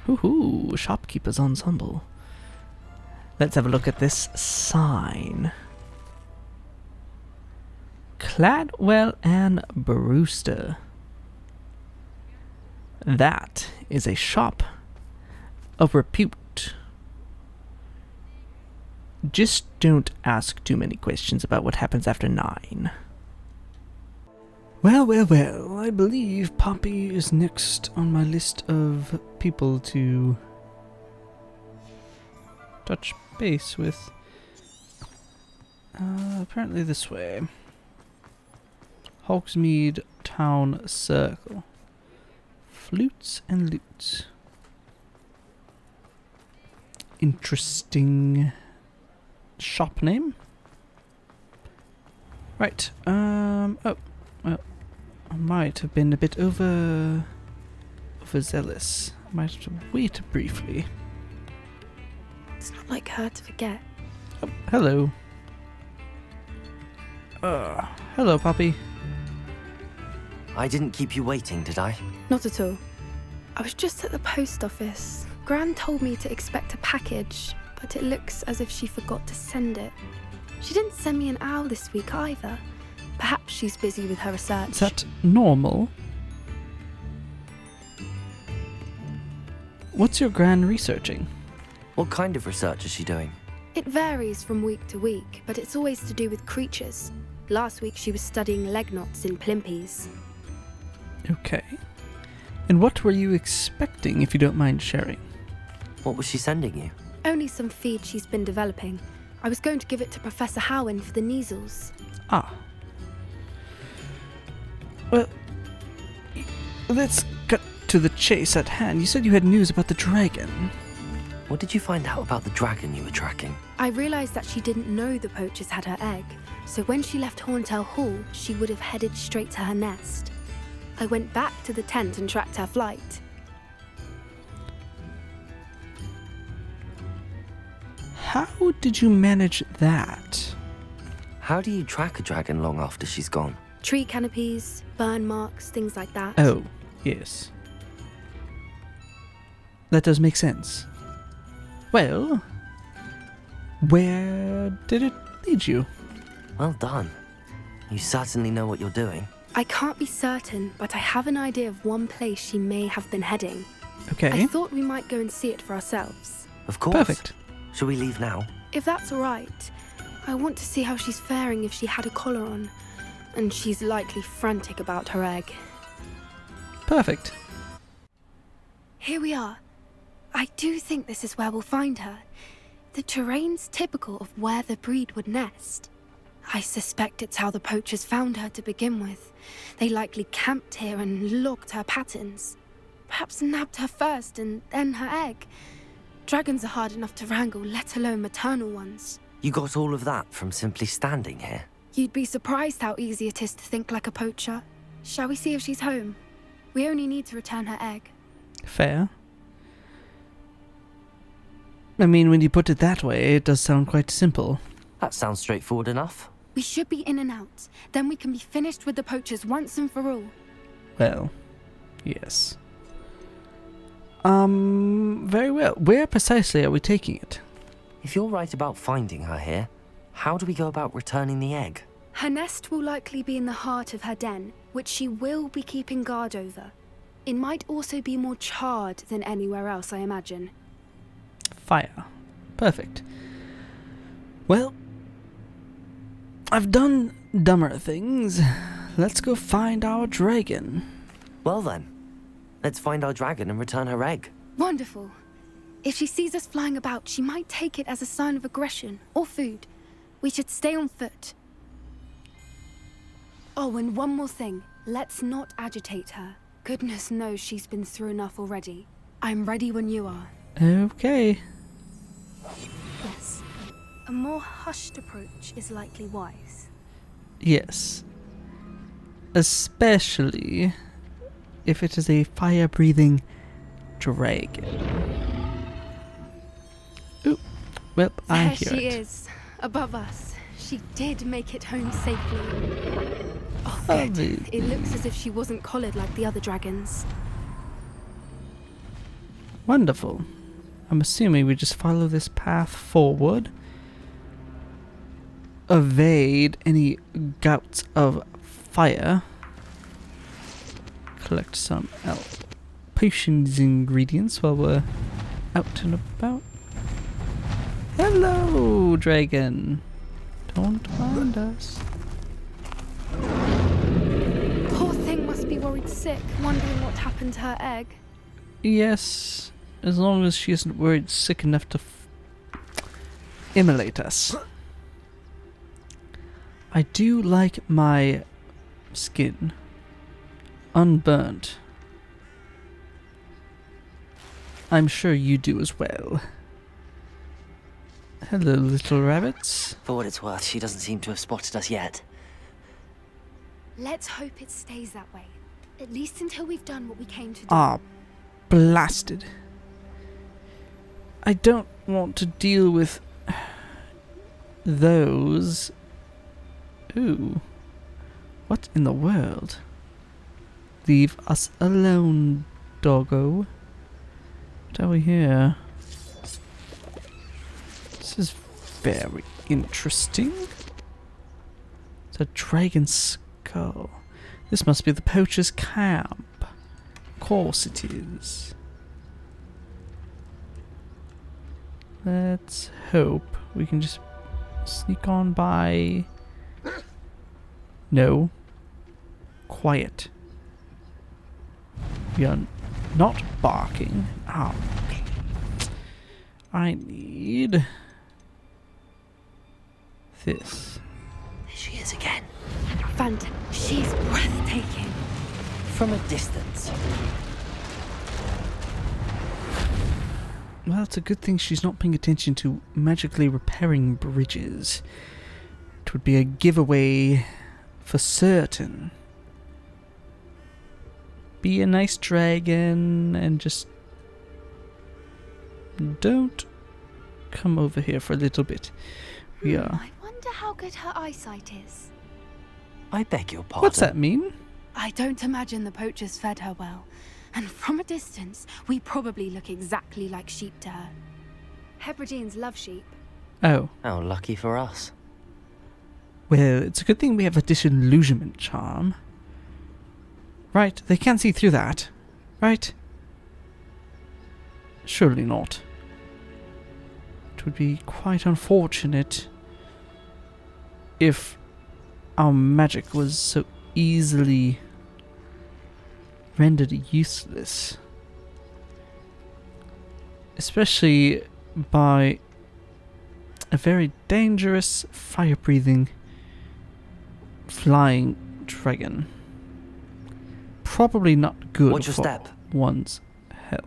Hoo-hoo, shopkeeper's ensemble. Let's have a look at this sign. Cladwell and Brewster. That is a shop of repute. Just don't ask too many questions about what happens after 9. Well, well, well, I believe Poppy is next on my list of people to touch base with. Apparently this way. Hogsmeade Town Circle. Flutes and loots. Interesting shop name. Right, oh, well, I might have been a bit overzealous. I might have to wait briefly. It's not like her to forget. Oh, hello. Hello, Poppy. I didn't keep you waiting, did I? Not at all. I was just at the post office. Gran told me to expect a package, but it looks as if she forgot to send it. She didn't send me an owl this week either. Perhaps she's busy with her research. Is that normal? What's your Gran researching? What kind of research is she doing? It varies from week to week, but it's always to do with creatures. Last week she was studying leg knots in plimpies. Okay. And what were you expecting, if you don't mind sharing? What was she sending you? Only some feed she's been developing. I was going to give it to Professor Howen for the measles. Ah. Well, let's cut to the chase at hand. You said you had news about the dragon. What did you find out about the dragon you were tracking? I realised that she didn't know the poachers had her egg, so when she left Horntail Hall, she would have headed straight to her nest. I went back to the tent and tracked her flight. How did you manage that? How do you track a dragon long after she's gone? Tree canopies, burn marks, things like that. Oh, yes. That does make sense. Well, where did it lead you? Well done. You certainly know what you're doing. I can't be certain, but I have an idea of one place she may have been heading. Okay. I thought we might go and see it for ourselves. Of course. Perfect. Shall we leave now? If that's all right, I want to see how she's faring if she had a collar on. And she's likely frantic about her egg. Perfect. Here we are. I do think this is where we'll find her. The terrain's typical of where the breed would nest. I suspect it's how the poachers found her to begin with. They likely camped here and logged her patterns. Perhaps nabbed her first and then her egg. Dragons are hard enough to wrangle, let alone maternal ones. You got all of that from simply standing here? You'd be surprised how easy it is to think like a poacher. Shall we see if she's home? We only need to return her egg. Fair. I mean, when you put it that way, it does sound quite simple. That sounds straightforward enough. We should be in and out. Then we can be finished with the poachers once and for all. Well, yes. Very well. Where precisely are we taking it? If you're right about finding her here, how do we go about returning the egg? Her nest will likely be in the heart of her den, which she will be keeping guard over. It might also be more charred than anywhere else, I imagine. Fire. Perfect. Well, I've done dumber things. Let's go find our dragon. Well then, let's find our dragon and return her egg. Wonderful. If she sees us flying about, she might take it as a sign of aggression or food. We should stay on foot. Oh, and one more thing. Let's not agitate her. Goodness knows she's been through enough already. I'm ready when you are. Okay. Yes. A more hushed approach is likely wise. Yes. Especially if it is a fire-breathing dragon. Ooh. Well, I There hear she it. is, above us. She did make it home safely. Oh, Oh, good. the- It looks as if she wasn't collared like the other dragons. Wonderful. I'm assuming we just follow this path forward. Evade any gouts of fire. Collect some potions ingredients while we're out and about. Hello, dragon. Don't mind us. Poor thing must be worried sick, wondering what happened to her egg. Yes, as long as she isn't worried sick enough to immolate us. I do like my skin unburnt. I'm sure you do as well. Hello, little rabbits. For what it's worth, she doesn't seem to have spotted us yet. Let's hope it stays that way. At least until we've done what we came to do. Ah, blasted. I don't want to deal with those. Ooh. What in the world? Leave us alone, doggo. What are we here? This is very interesting. It's a dragon skull. This must be the poacher's camp. Of course it is. Let's hope we can just sneak on by. No. Quiet. We are not barking. Oh. I need this. There she is again. Phantom, she's breathtaking. From a distance. Well, it's a good thing she's not paying attention to magically repairing bridges. It would be a giveaway for certain. Be a nice dragon and just don't come over here for a little bit. We are. I wonder how good her eyesight is. I beg your pardon. What's that mean? I don't imagine the poachers fed her well. And from a distance, we probably look exactly like sheep to her. Hebrideans love sheep. Oh. How lucky for us. Well, it's a good thing we have a disillusionment charm. Right, they can't see through that. Right? Surely not. It would be quite unfortunate if our magic was so easily rendered useless. Especially by a very dangerous fire-breathing flying dragon. Probably not good Watch your for step. one's health.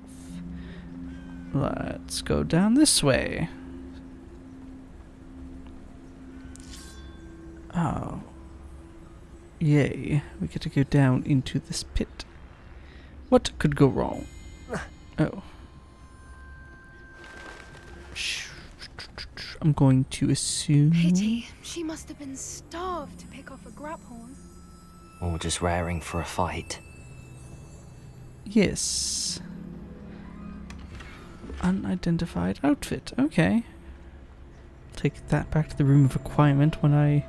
Let's go down this way. Oh. Yay. We get to go down into this pit. What could go wrong? Oh. I'm going to assume... Pity. She must have been starved to pick off a graphorn. Or just raring for a fight. Yes. Unidentified outfit. Okay. Take that back to the room of requirement when I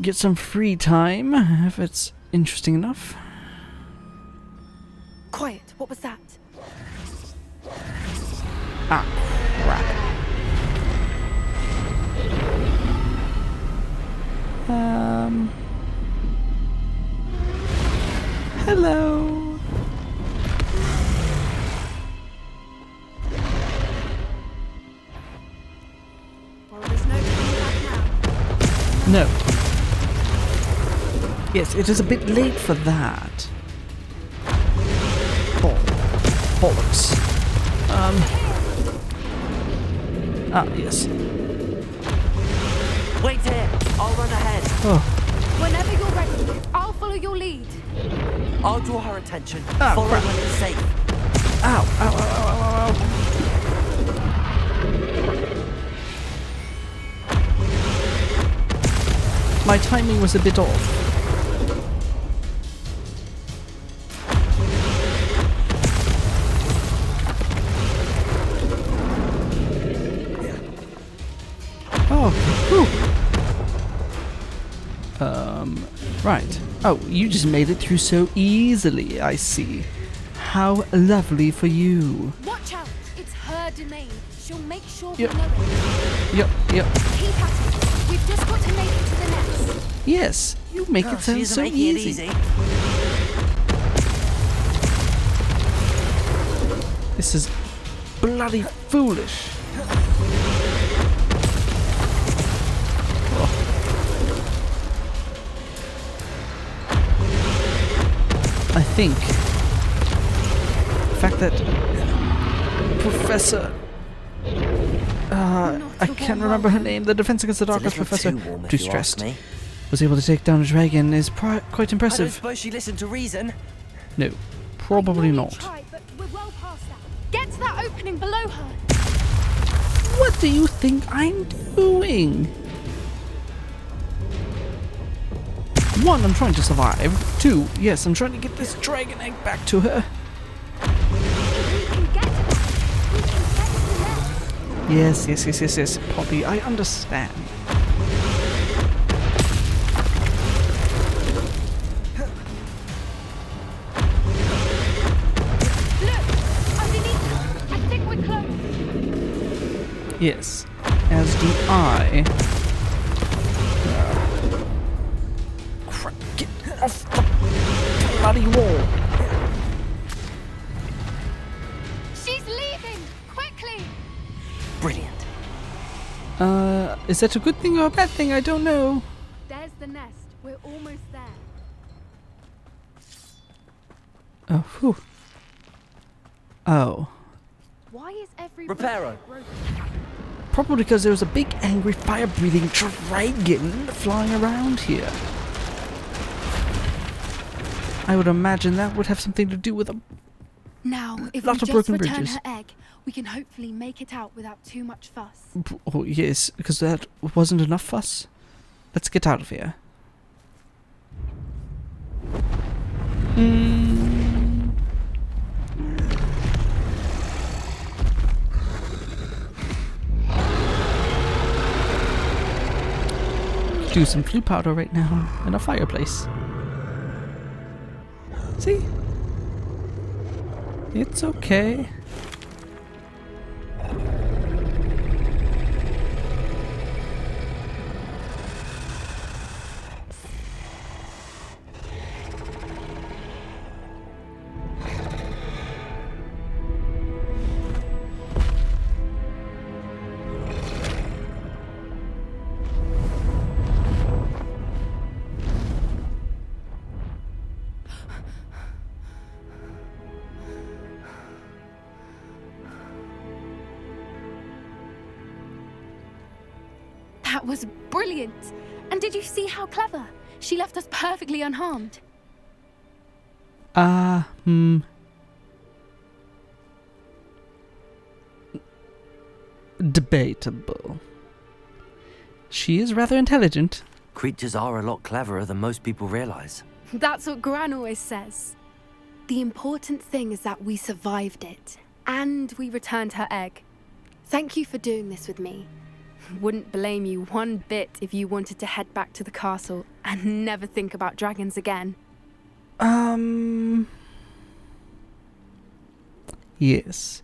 get some free time, if it's interesting enough. Quiet. What was that? Ah, crap. Hello. Well, there's no coming back now. No. Yes, it is a bit late for that. Bollocks. Ah, yes. Wait here! I'll run ahead. Oh, Whenever you're ready, I'll follow your lead. I'll draw her attention. Ah, Follow crap. when it's safe. ow, ow, ow, ow, ow, ow. My timing was a bit off. Right. Oh, you just made it through so easily, I see. How lovely for you. Watch out! It's her domain. She'll make sure Yep. we know it. Yep. Keep at it. We've just got to make it to the nest. Yes, you make it sound so easy. This is bloody foolish. I think the fact that Professor I can't remember her name, the Defense Against the Darkness professor, too stressed, was able to take down a dragon is quite I don't impressive. suppose she listened to reason. No, probably not. Tried, but we're well past that. Get to that opening below her. What do you think I'm doing? One, I'm trying to survive. Two, yes, I'm trying to get this dragon egg back to her. We can get to that. We can get to the nest. Yes, Poppy, I understand. Look, underneath her. I think we're close. Yes, as do I. Crap, get off the bloody wall. She's leaving. Quickly. Brilliant. Is that a good thing or a bad thing? I don't know. There's the nest. We're almost there. Oh, whew. Oh. Why is every Reparo. broken? Probably because there was a big, angry, fire-breathing dragon flying around here. I would imagine that would have something to do with a... Now, if Lot we of just broken return bridges. her egg, we can hopefully make it out without too much fuss. Oh, yes, because that wasn't enough fuss. Let's get out of here. Do some flue powder right now in a fireplace. See? It's okay. That was brilliant. And did you see how clever? She left us perfectly unharmed. Debatable. She is rather intelligent. Creatures are a lot cleverer than most people realize. That's what Gran always says. The important thing is that we survived it. And we returned her egg. Thank you for doing this with me. Wouldn't blame you one bit if you wanted to head back to the castle and never think about dragons again. Yes.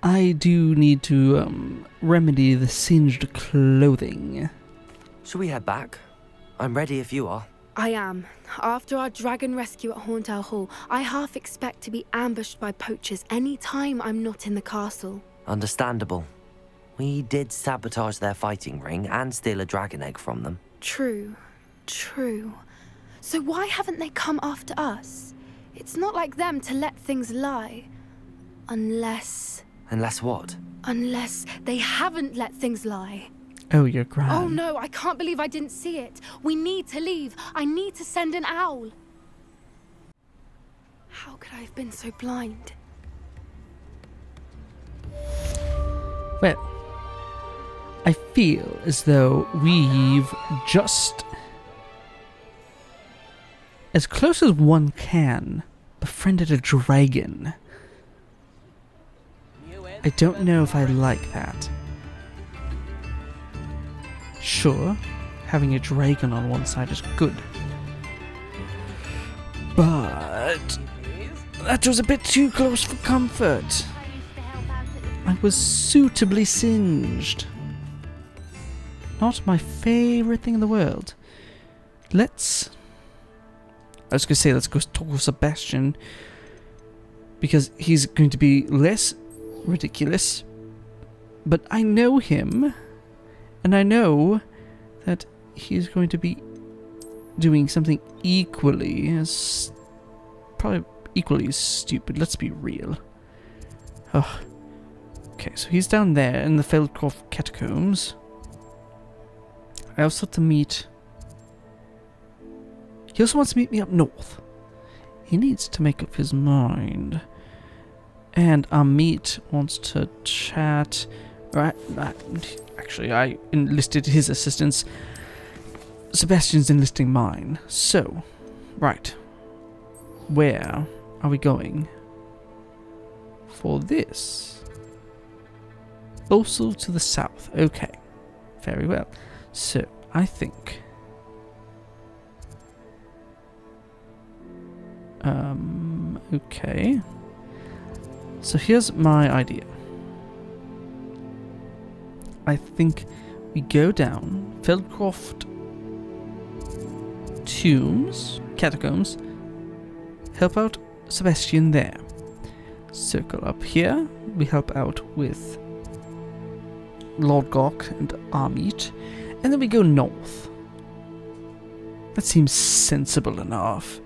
I do need to, remedy the singed clothing. Shall we head back? I'm ready if you are. I am. After our dragon rescue at Hauntel Hall, I half expect to be ambushed by poachers any time I'm not in the castle. Understandable. We did sabotage their fighting ring and steal a dragon egg from them. True. So why haven't they come after us? It's not like them to let things lie. Unless Unless what? they haven't let things lie. Oh, you're grand. Oh no, I can't believe I didn't see it. We need to leave. I need to send an owl. How could I have been so blind? Well, I feel as though we've just, as close as one can, befriended a dragon. I don't know if I like that. Sure, having a dragon on one side is good, But that was a bit too close for comfort. I was suitably singed. Not my favorite thing in the world. I was going to say, let's go talk with Sebastian, because he's going to be less ridiculous. But I know him, and I know that he's going to be doing something probably equally as stupid. Let's be real. Oh. Okay, so he's down there in the Feldcroft catacombs. I also have to meet... He also wants to meet me up north. He needs to make up his mind. And Amit wants to chat... Actually, I enlisted his assistance. Sebastian's enlisting mine. So, right. Where are we going for this? Also to the south. Okay. Very well. So, I think... okay. So here's my idea. I think we go down Feldcroft catacombs, help out Sebastian there. Circle up here, we help out with Lord Gok and Amit, and then we go north. That seems sensible enough.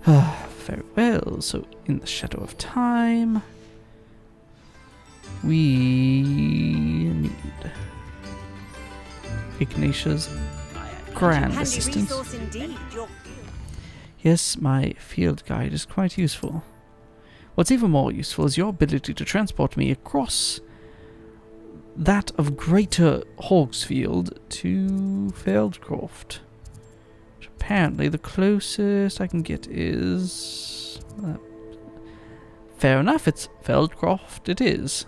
Very well, so in the shadow of time, we need Ignatia's grand assistance. Yes, my field guide is quite useful. What's even more useful is your ability to transport me across that of Greater Hogsfield to Feldcroft. Which apparently the closest I can get is... fair enough, it's Feldcroft, it is.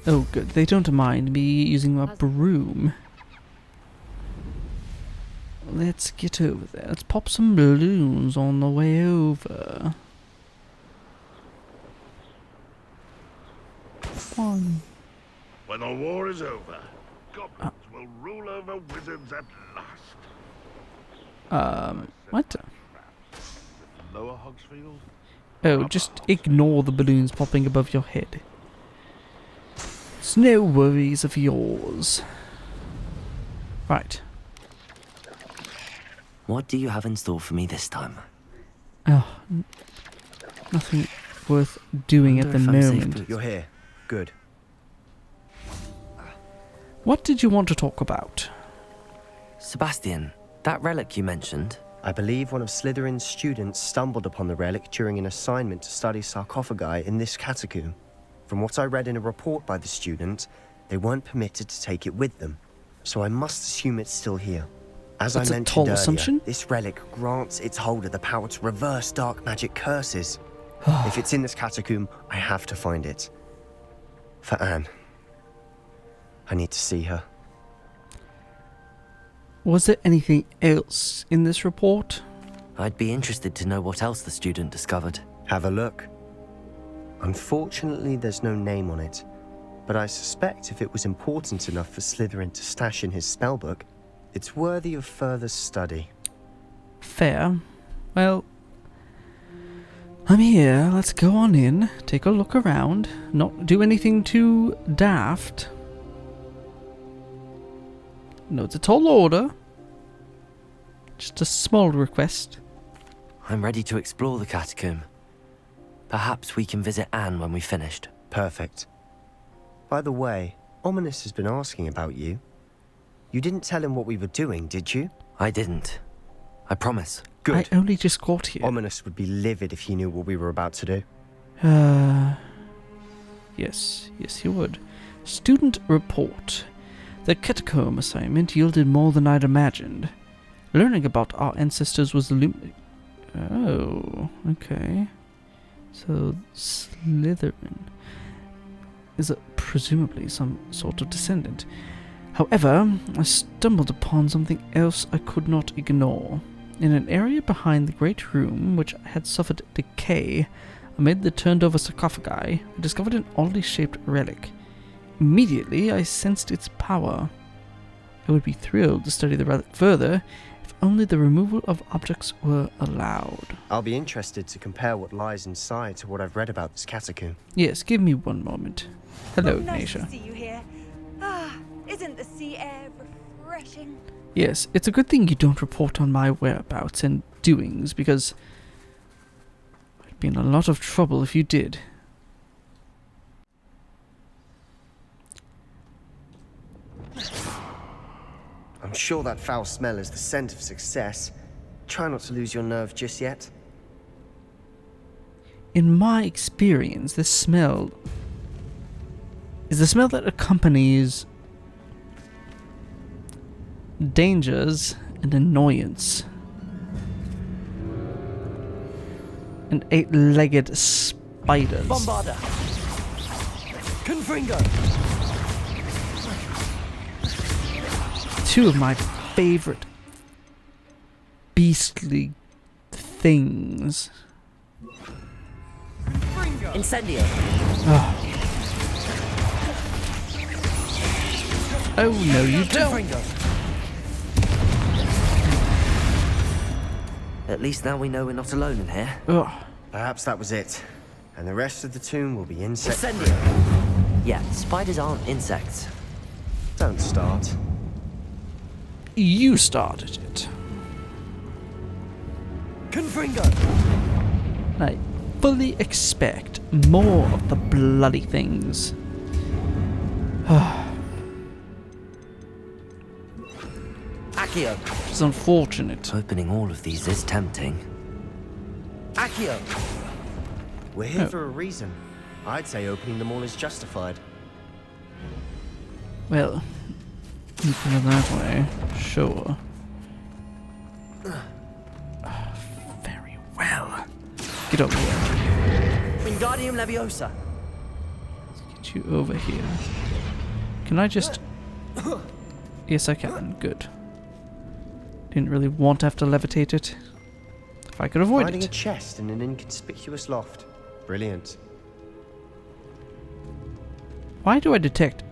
Oh good, they don't mind me using my broom. Let's get over there. Let's pop some balloons on the way over. One. When the war is over, goblins will rule over wizards at last. What? Lower Hogsfield? Oh, just ignore the balloons popping above your head. It's no worries of yours. Right. What do you have in store for me this time? Oh, nothing worth doing at the moment. You're here. Good. What did you want to talk about? Sebastian, that relic you mentioned. I believe one of Slytherin's students stumbled upon the relic during an assignment to study sarcophagi in this catacomb. From what I read in a report by the student, they weren't permitted to take it with them, so I must assume it's still here. As That's I a mentioned tall earlier, assumption. this relic grants its holder the power to reverse dark magic curses. If it's in this catacomb, I have to find it. For Anne. I need to see her. Was there anything else in this report? I'd be interested to know what else the student discovered. Have a look. Unfortunately, there's no name on it, but I suspect if it was important enough for Slytherin to stash in his spellbook, it's worthy of further study. Fair. Well, I'm here. Let's go on in, take a look around, not do anything too daft. No, it's a tall order. Just a small request. I'm ready to explore the catacomb. Perhaps we can visit Anne when we've finished. Perfect. By the way, Ominous has been asking about you. You didn't tell him what we were doing, did you? I didn't. I promise. Good. I only just got here. Ominous would be livid if he knew what we were about to do. Yes, he would. Student report. The catacomb assignment yielded more than I'd imagined. Learning about our ancestors was Oh, okay. So, Slytherin is presumably some sort of descendant. However, I stumbled upon something else I could not ignore. In an area behind the great room, which had suffered decay amid the turned-over sarcophagi, I discovered an oddly shaped relic. Immediately, I sensed its power. I would be thrilled to study the relic further, if only the removal of objects were allowed. I'll be interested to compare what lies inside to what I've read about this catacomb. Yes, give me one moment. Hello, Nice Ignatia. to see you here. Ah, isn't the sea air refreshing? Yes, it's a good thing you don't report on my whereabouts and doings, because I'd be in a lot of trouble if you did. I'm sure that foul smell is the scent of success. Try not to lose your nerve just yet. In my experience, this smell is the smell that accompanies dangers and annoyance. And 8-legged spiders. Bombarda! Confringo! Two of my favorite beastly things. Incendio! Oh no, you don't! Confringo! At least now we know we're not alone in here. Ugh. Perhaps that was it. And the rest of the tomb will be insect. Incendio! Yeah, spiders aren't insects. Don't start. You started it. Confringo! I fully expect more of the bloody things. Accio! It's unfortunate. Opening all of these is tempting. Accio! We're here Oh. for a reason. I'd say opening them all is justified. Well, you put it that way, sure. Very well. Get over here. Wingardium Leviosa! Get you over here. Can I just... Yes, I can. Good. Didn't really want to have to levitate it. If I could avoid Finding a it. chest in an inconspicuous loft. Brilliant. Why do I detect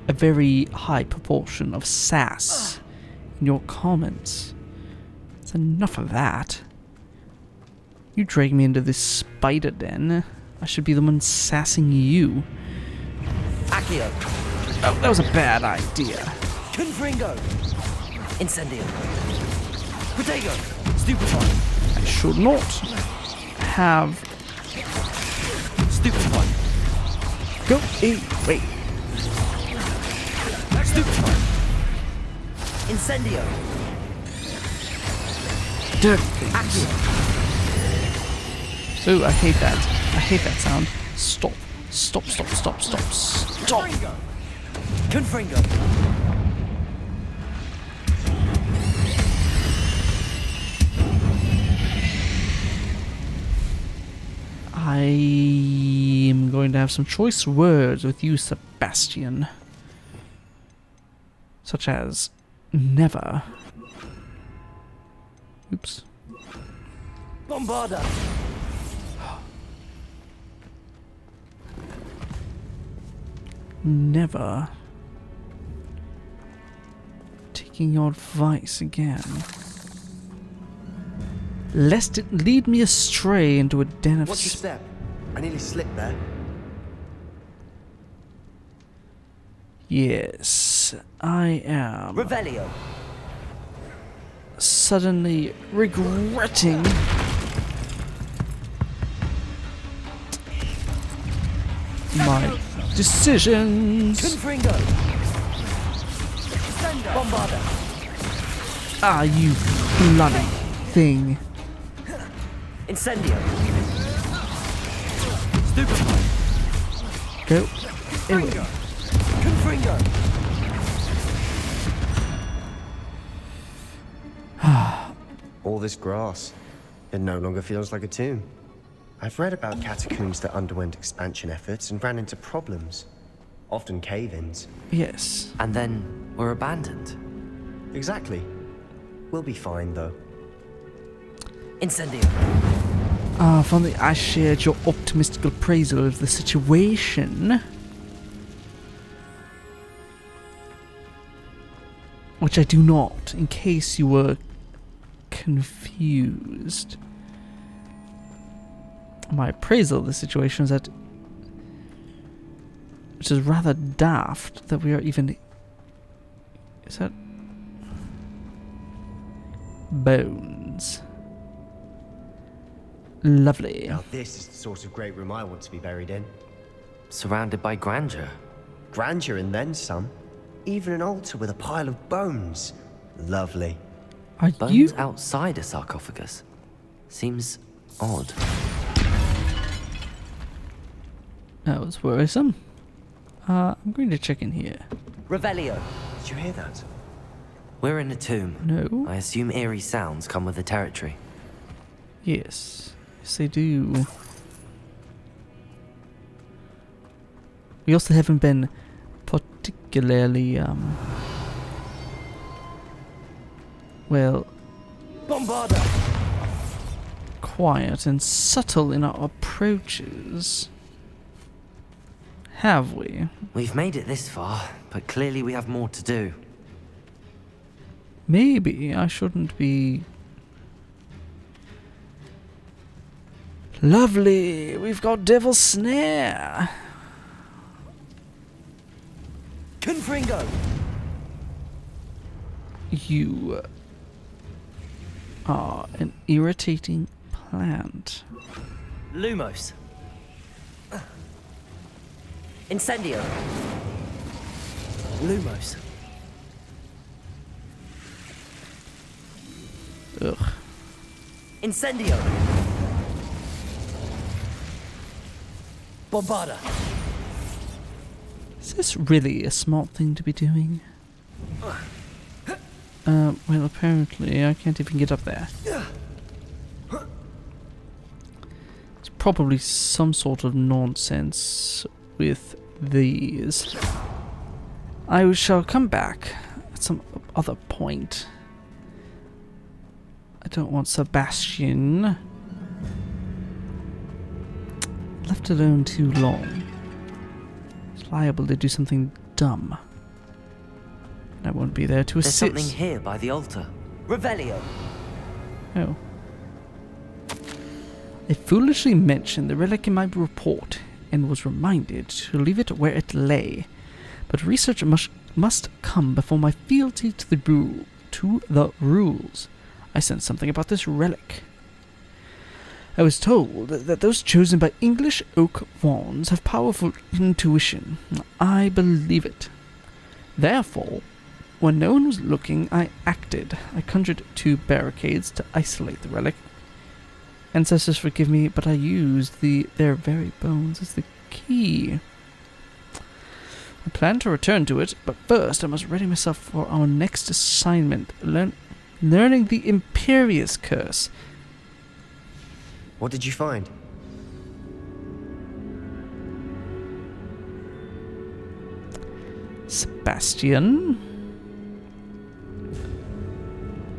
a very high proportion of sass in your comments? It's enough of that. You drag me into this spider den. I should be the one sassing you. Accio! Oh, that was a bad idea. Confringo! Incendio! Protego! Stupefy! I should not have... Stupefy! Go away. Stupefy! Incendio! Dirty things. Accio! Ooh, I hate that. I hate that sound. Stop. Stop, stop, stop, stop, stop. Confringo! I am going to have some choice words with you, Sebastian. Such as never. Oops. Bombarda! Never. Taking your advice again. Lest it lead me astray into a den of... Watch your step. I nearly slipped there. Yes, I am Revelio! suddenly regretting my decisions. Confringo! Bombarda! Ah, you bloody thing. Incendio! Stupefy! Go away. Confringo! All this grass. It no longer feels like a tomb. I've read about catacombs that underwent expansion efforts and ran into problems. often cave-ins. Yes. And then were abandoned. Exactly. We'll be fine, though. Incendio. Finally, I shared your optimistic appraisal of the situation. Which I do not, in case you were confused. My appraisal of the situation is that... Which is rather daft that we are even... Is that... Bones. Lovely. Now this is the sort of great room I want to be buried in. Surrounded by grandeur. Grandeur and then some. Even an altar with a pile of bones. Lovely. Are Bones you... outside a sarcophagus. Seems odd. That was worrisome. I'm going to check in here. Revelio. Did you hear that? We're in a tomb. No. I assume eerie sounds come with the territory. Yes. Yes, they do. We also haven't been particularly, well... Bombarda! quiet and subtle in our approaches. Have we? We've made it this far, but clearly we have more to do. Maybe I shouldn't be... Lovely! We've got Devil's Snare! Confringo! You are an irritating plant. Lumos. Incendio. Lumos. Ugh. Incendio. Bombarda. Is this really a smart thing to be doing? Well, apparently I can't even get up there. It's probably some sort of nonsense with these. I shall come back at some other point. I don't want Sebastian left alone too long. He's liable to do something dumb. I won't be there to There's assist. something here by the altar. Revelio. Oh. I foolishly mentioned the relic in my report and was reminded to leave it where it lay. But research must come before my fealty to the rules. I sensed something about this relic. I was told that those chosen by English oak wands have powerful intuition. I believe it. Therefore, when no one was looking, I acted. I conjured 2 barricades to isolate the relic. Ancestors forgive me, but I used their very bones as the key. I plan to return to it, but first I must ready myself for our next assignment, learning the Imperious Curse. What did you find? Sebastian,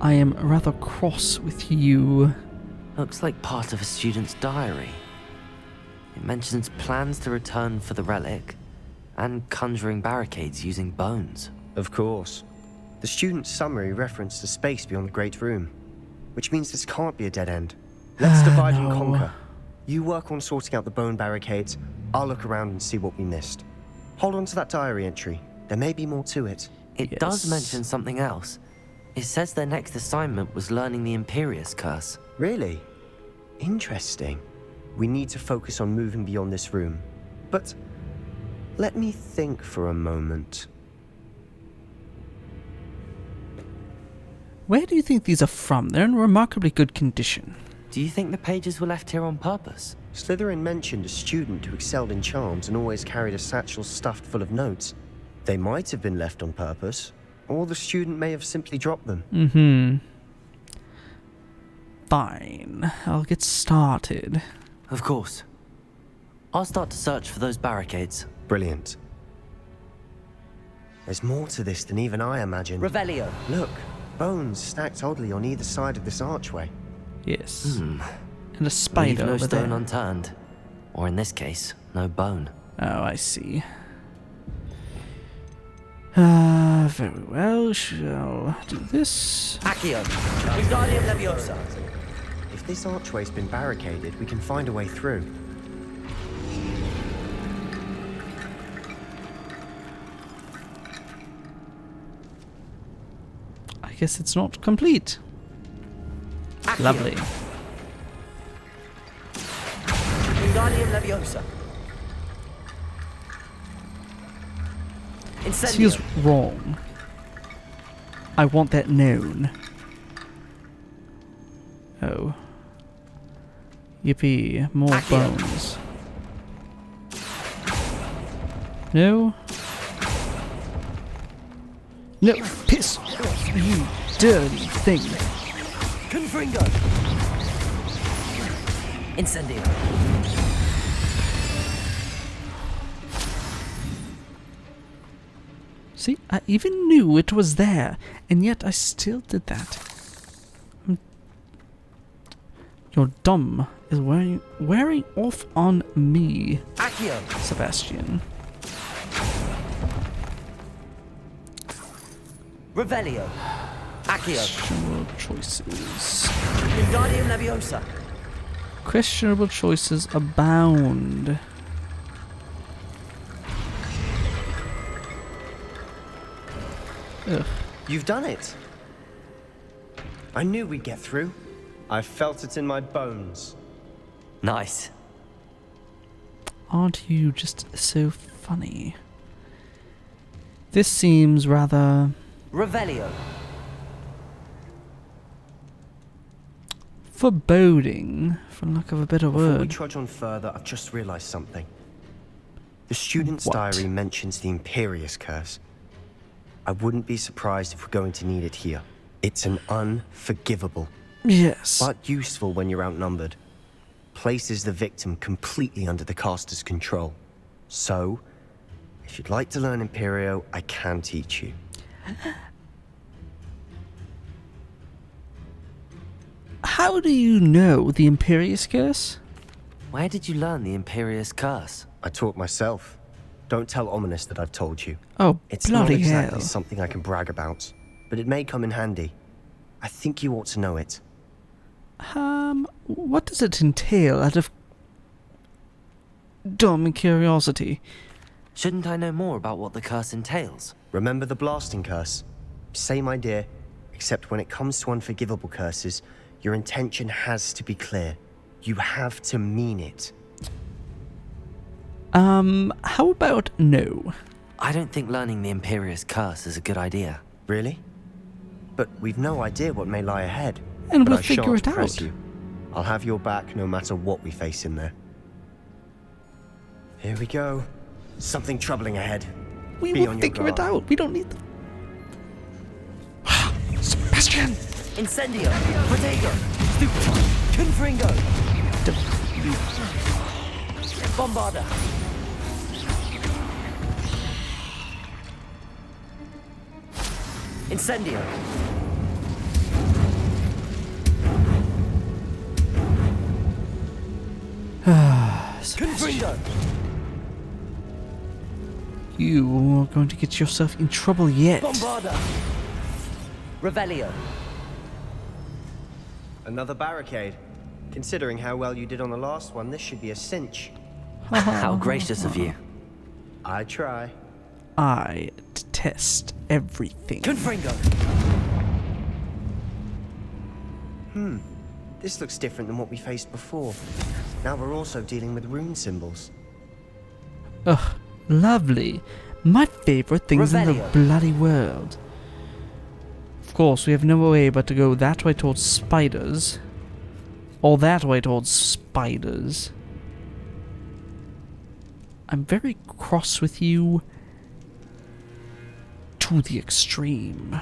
I am rather cross with you. Looks like part of a student's diary. It mentions plans to return for the relic and conjuring barricades using bones. Of course. The student's summary referenced a space beyond the Great Room, which means this can't be a dead end. Let's divide and No. conquer. You work on sorting out the bone barricades. I'll look around and see what we missed. Hold on to that diary entry. There may be more to it. It does Yes. mention something else. It says their next assignment was learning the Imperious Curse. Really? Interesting. We need to focus on moving beyond this room. But let me think for a moment. Where do you think these are from? They're in remarkably good condition. Do you think the pages were left here on purpose? Slytherin mentioned a student who excelled in charms and always carried a satchel stuffed full of notes. They might have been left on purpose, or the student may have simply dropped them. Mm-hmm. Fine. I'll get started. Of course. I'll start to search for those barricades. Brilliant. There's more to this than even I imagined. Revelio. Look, bones stacked oddly on either side of this archway. Yes. And a Leave spider no over stone there. unturned. Or in this case, no bone. Oh, I see. Very well, shall do this. Accio. Wingardium Leviosa. If this archway's been barricaded, we can find a way through. I guess it's not complete. Accio. Lovely. Wingardium Leviosa. This Incendio. feels wrong. I want that known. Oh. Yippee. More Accio. bones. No? No, piss off, you dirty thing. Confringo. Incendio. See, I even knew it was there, and yet I still did that. Your dumb is wearing off on me, Accio. Sebastian. Revelio. Accio. Questionable choices. Wingardium Leviosa. Questionable choices abound. Ugh. You've done it! I knew we'd get through. I felt it in my bones. Nice. Aren't you just so funny? This seems rather Revelio. foreboding, for lack of a better Before we word. trudge on further, I've just realized something. The student's What? diary mentions the Imperious Curse. I wouldn't be surprised if we're going to need it here. It's an unforgivable, Yes. but useful when you're outnumbered. Places the victim completely under the caster's control. So, if you'd like to learn Imperio, I can teach you. How do you know the Imperious Curse? Where did you learn the Imperious Curse? I taught myself. Don't tell Ominous that I've told you. Oh, It's not bloody exactly hell. something I can brag about, but it may come in handy. I think you ought to know it. What does it entail out of dumb curiosity? Shouldn't I know more about what the curse entails? Remember the blasting curse? Same idea, except when it comes to unforgivable curses, your intention has to be clear. You have to mean it. How about no? I don't think learning the Imperious Curse is a good idea. Really? But we've no idea what may lie ahead. And But we'll I figure shan't it press out. you. I'll have your back no matter what we face in there. Here we go. Something troubling ahead. We Be will on your figure it guard. out. We don't need the... Sebastian! Incendio. Protego. Stupid. Confringo. Bombarda. Incendio. Confringo. You are going to get yourself in trouble yet. Bombarda. Revelio. Another barricade. Considering how well you did on the last one, this should be a cinch. How gracious of you. I try. I detest everything. Confringo. This looks different than what we faced before. Now we're also dealing with rune symbols. Ugh, lovely. My favorite things in the Revelio. bloody world. Of course, we have no way but to go that way towards spiders. Or that way towards spiders. I'm very cross with you. To the extreme.